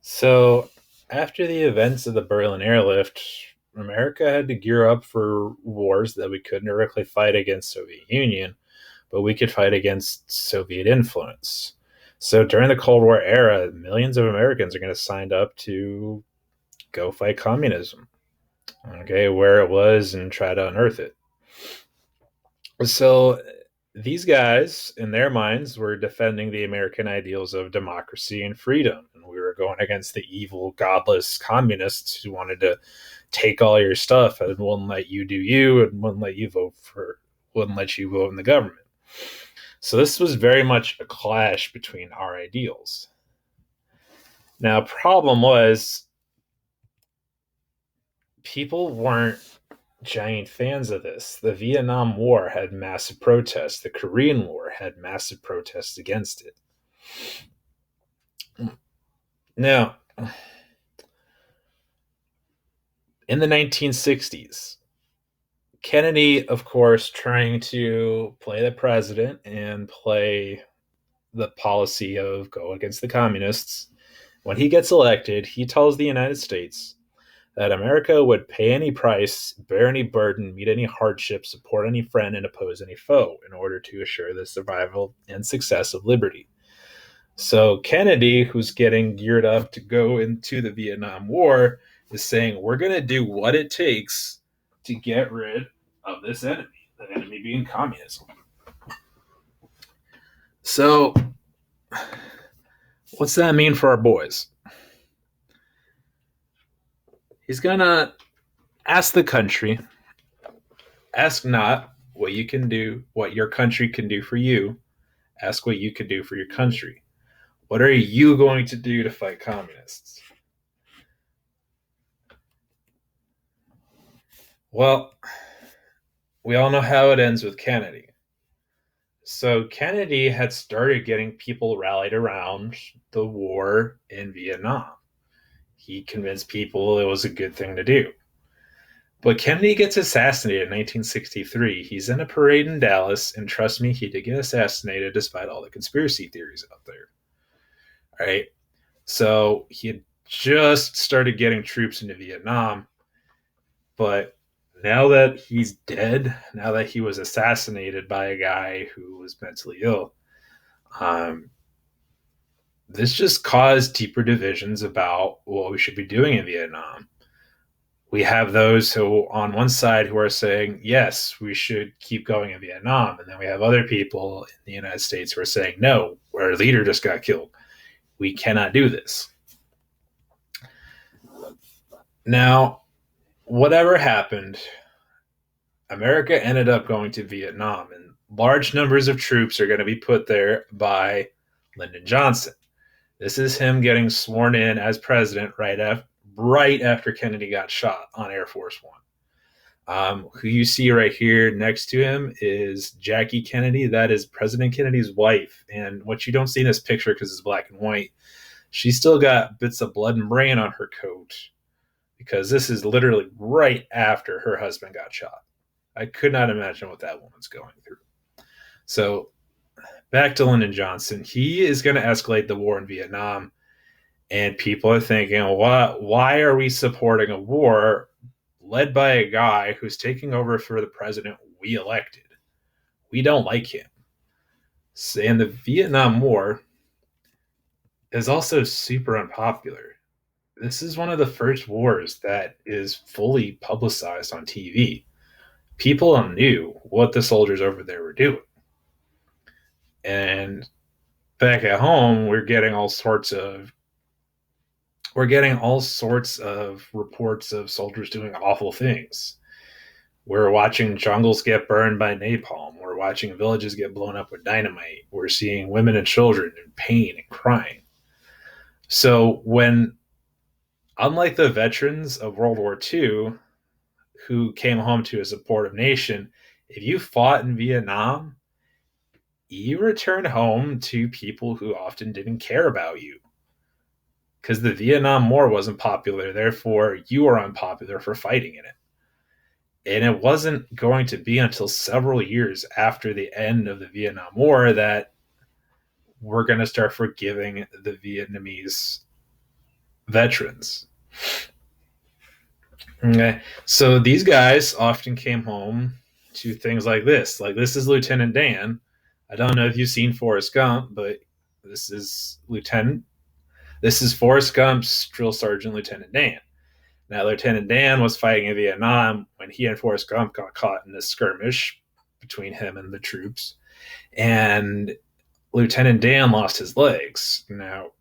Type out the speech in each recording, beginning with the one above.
So, after the events of the Berlin airlift, America had to gear up for wars that we couldn't directly fight against Soviet Union, but we could fight against Soviet influence. So, during the Cold War era, millions of Americans are going to sign up to go fight communism, okay, where it was and try to unearth it. So, these guys, in their minds, were defending the American ideals of democracy and freedom. And we were going against the evil, godless communists who wanted to take all your stuff and wouldn't let you do you and wouldn't let you vote in the government. So this was very much a clash between our ideals. Now, problem was people weren't giant fans of this. The Vietnam War had massive protests. The Korean War had massive protests against it. Now, in the 1960s, Kennedy, of course, trying to play the president and play the policy of go against the communists. When he gets elected, he tells the United States that America would pay any price, bear any burden, meet any hardship, support any friend, and oppose any foe in order to assure the survival and success of liberty. So Kennedy, who's getting geared up to go into the Vietnam War, is saying, we're going to do what it takes to get rid of this enemy, the enemy being communism. So, what's that mean for our boys? He's going to ask the country, ask not what you can do, what your country can do for you, ask what you can do for your country. What are you going to do to fight communists? Well, we all know how it ends with Kennedy. So Kennedy had started getting people rallied around the war in Vietnam. He convinced people it was a good thing to do. But Kennedy gets assassinated in 1963. He's in a parade in Dallas, and trust me, he did get assassinated despite all the conspiracy theories out there. All right. So he had just started getting troops into Vietnam, but now that he's dead, now that he was assassinated by a guy who was mentally ill, um, this just caused deeper divisions about what we should be doing in Vietnam. We have those who, on one side, who are saying, yes, we should keep going in Vietnam. And then we have other people in the United States who are saying, no, our leader just got killed. We cannot do this. Now, whatever happened, America ended up going to Vietnam, and large numbers of troops are going to be put there by Lyndon Johnson. This is him getting sworn in as president right after Kennedy got shot on Air Force One. Who you see right here next to him is Jackie Kennedy. That is President Kennedy's wife. And what you don't see in this picture, because it's black and white, she's still got bits of blood and brain on her coat, because this is literally right after her husband got shot. I could not imagine what that woman's going through. So back to Lyndon Johnson. He is going to escalate the war in Vietnam. And people are thinking, why are we supporting a war led by a guy who's taking over for the president we elected? We don't like him. And the Vietnam War is also super unpopular. This is one of the first wars that is fully publicized on TV. People knew what the soldiers over there were doing. And back at home, we're getting all sorts of reports of soldiers doing awful things. We're watching jungles get burned by napalm. We're watching villages get blown up with dynamite. We're seeing women and children in pain and crying. So unlike the veterans of World War II who came home to a supportive nation, if you fought in Vietnam, you returned home to people who often didn't care about you, because the Vietnam War wasn't popular. Therefore, you were unpopular for fighting in it. And it wasn't going to be until several years after the end of the Vietnam War that we're going to start forgiving the Vietnamese veterans. Okay, so these guys often came home to things like this. Like, this is Lieutenant Dan. I don't know if you've seen Forrest Gump, but this is Lieutenant. This is Forrest Gump's drill sergeant, Lieutenant Dan. Now, Lieutenant Dan was fighting in Vietnam when he and Forrest Gump got caught in this skirmish between him and the troops. And Lieutenant Dan lost his legs. Now,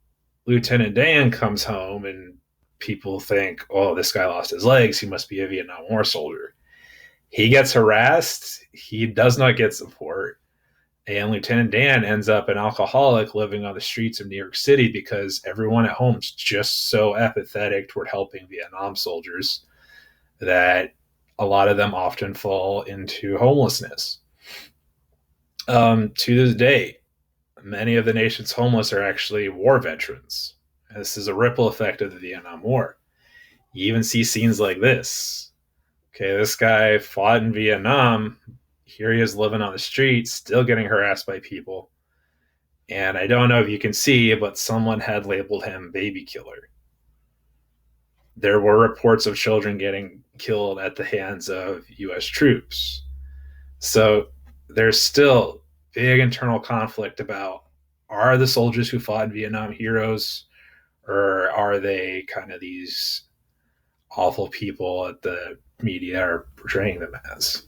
Lieutenant Dan comes home and people think, oh, this guy lost his legs. He must be a Vietnam War soldier. He gets harassed. He does not get support. And Lieutenant Dan ends up an alcoholic living on the streets of New York City because everyone at home is just so apathetic toward helping Vietnam soldiers that a lot of them often fall into homelessness. To this day, many of the nation's homeless are actually war veterans. This is a ripple effect of the Vietnam War. You even see scenes like this. Okay, this guy fought in Vietnam. Here he is living on the streets, still getting harassed by people. And I don't know if you can see, but someone had labeled him baby killer. There were reports of children getting killed at the hands of US troops. So there's still big internal conflict about, are the soldiers who fought in Vietnam heroes, or are they kind of these awful people that the media are portraying them as?